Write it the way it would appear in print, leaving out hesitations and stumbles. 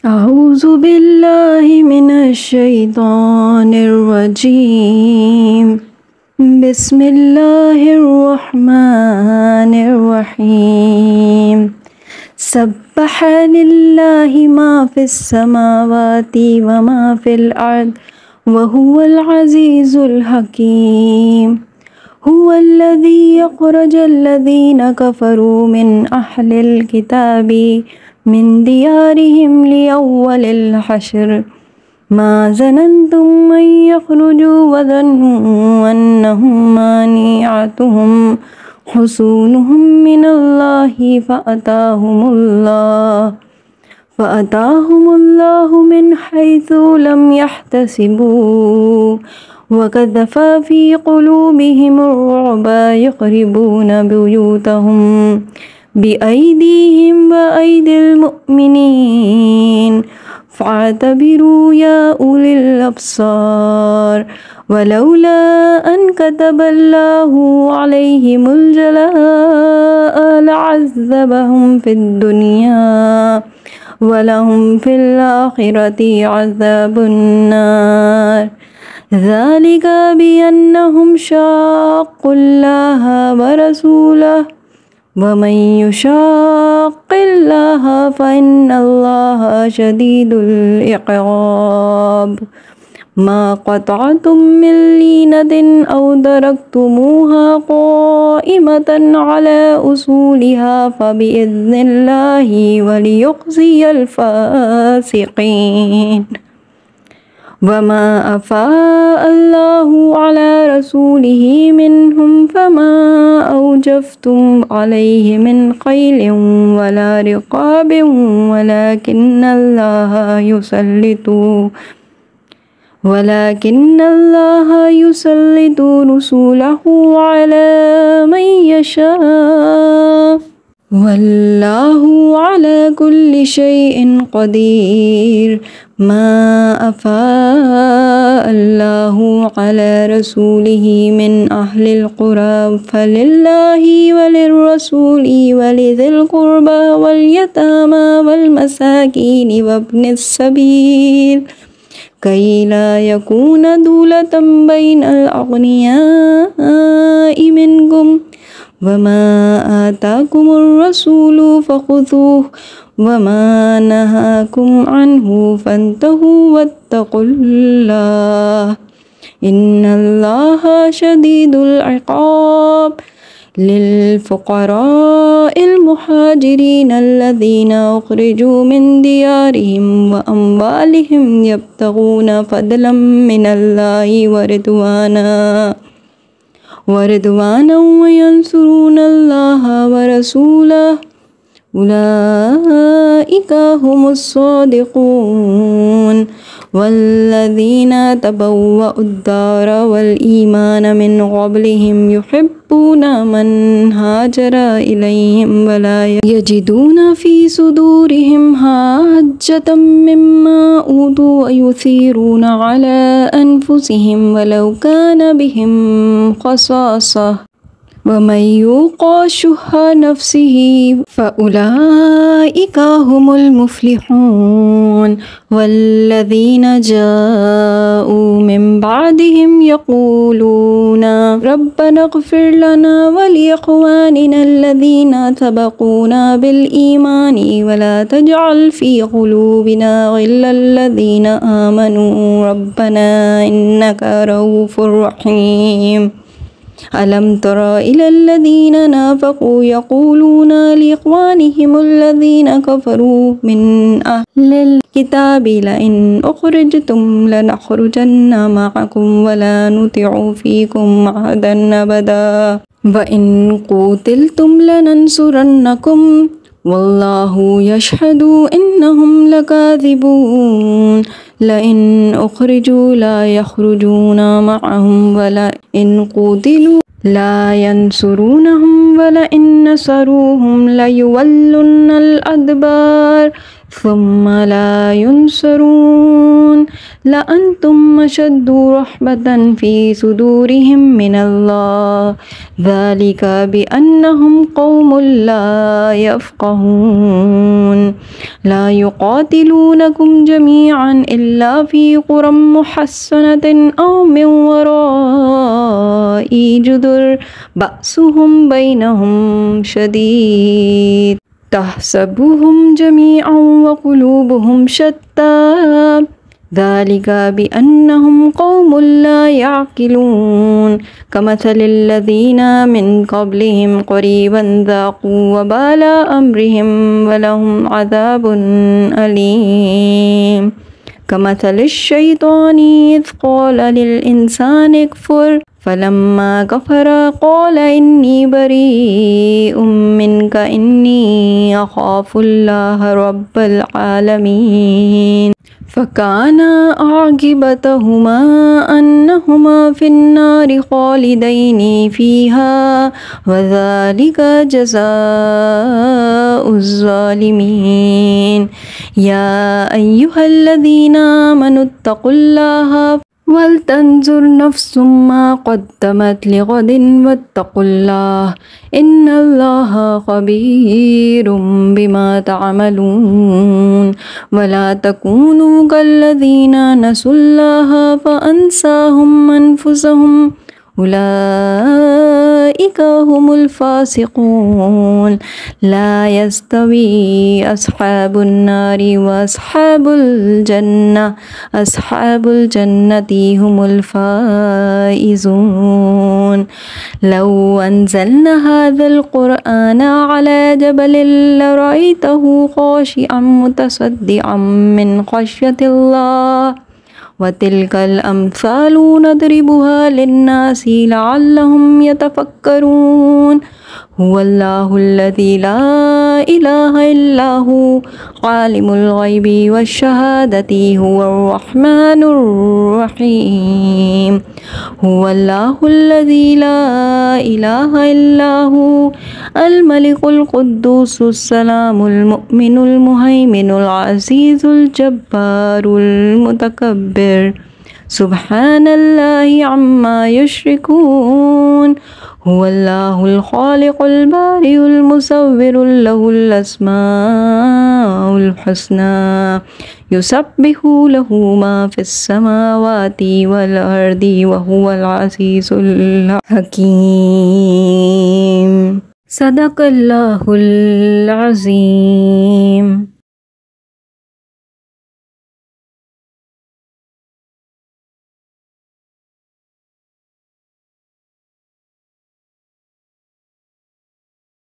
أعوذ بالله من الشيطان الرجيم. بسم الله الرحمن الرحيم. سبح لله ما في السماوات وما في الأرض وهو العزيز الحكيم. هو الذي أخرج الذين كفروا من أهل الكتاب من ديارهم لأول الحشر ما ظننتم أن يخرجوا وظنوا أنهم مانعتهم حصونهم من الله فأتاهم الله من حيث لم يحتسبوا وقذف في قلوبهم الرعب يخربون بيوتهم بأيديهم وأيدي المؤمنين فاعتبروا يا أولي الأبصار. ولولا أن كتب الله عليهم الجلاء لعذبهم في الدنيا ولهم في الآخرة عذاب النار. ذلك بأنهم شاقوا الله ورسوله ومن يشاق الله فإن الله شديد العقاب. ما قطعتم من لينة أو تركتموها قائمة على أصولها فبإذن الله وليخزي الفاسقين. وما أفاء الله على رسوله منهم فما أوجفتم عليه من خيل ولا رقاب ولكن الله يسلط رسوله على من يشاء والله على كل شيء قدير. ما أفاء الله على رسوله من أهل القرى فلله وللرسول ولذي القربى واليتامى والمساكين وابن السبيل كي لا يكون دولة بين الأغنياء منكم. وما آتاكم الرسول فخذوه وما نهاكم عنه فانتهوا واتقوا الله إن الله شديد العقاب. للفقراء المهاجرين الذين أخرجوا من ديارهم وأموالهم يبتغون فضلا من الله ورضوانا وينصرون الله ورسوله أولئك هم الصادقون. والذين تبوأوا الدار والإيمان من قبلهم يحبون من هاجر إليهم ولا يجدون في صدورهم حاجة مما أوتوا ويثيرون على أنفسهم ولو كان بهم خصاصة ومن يوق شح نفسه فأولئك هم المفلحون. والذين جاءوا من بعدهم يقولون ربنا اغفر لنا ولإخواننا الذين سبقونا بالإيمان ولا تجعل في قلوبنا غلا للذين آمنوا ربنا إنك رؤوف رحيم. ألم تر إلى الذين نافقوا يقولون لإخوانهم الذين كفروا من أهل الكتاب لئن أخرجتم لنخرجن معكم ولا نطيع فيكم أحدا أبدا وإن قتلتم لننصرنكم والله يشهد إنهم لكاذبون. لئن أخرجوا لا يخرجون معهم ولئن قتلوا لا ينصرونهم ولئن نصروهم ليولن الأدبار ثم لا ينصرون لأنتم أشد رهبة في صدورهم من الله ذلك بأنهم قوم لا يفقهون لا يقاتلونكم جميعا إلا في قرى محصنة أو من وراء جدر بأسهم بينهم شديد تحسبهم جميعا وقلوبهم شتى ذلك بأنهم قوم لا يعقلون كمثل الذين من قبلهم قريبا ذاقوا وبال أمرهم ولهم عذاب أليم كمثل الشيطان إذ قال للإنسان اكفر فلما كفر قال إني بريء منك إني أخاف الله رب العالمين فكان عاقبتهما أنهما في النار خالدين فيها وذلك جزاء الظالمين يا أيها الذين آمنوا اتقوا الله ولتنظر نفس ما قدمت لغد واتقوا الله إن الله خبير بما تعملون ولا تكونوا كالذين نسوا الله فأنساهم أنفسهم أولئك هم الفاسقون لا يستوي أصحاب النار وأصحاب الجنة أصحاب الجنة هم الفائزون لو أنزلنا هذا القرآن على جبل لرأيته خاشعا متصدعا من خشية الله وتلك الأمثال نضربها للناس لعلهم يتفكرون هو الله الذي لا إله إلا هو عالم الغيب والشهادة هو الرحمن الرحيم هو الله الذي لا إله إلا هو الملك القدوس السلام المؤمن المهيمن العزيز الجبار المتكبر سبحان الله عما يشركون هو الله الخالق البارئ المصور له الأسماء الحسنى يسبح له ما في السماوات والأرض وهو العزيز الحكيم صدق الله العظيم.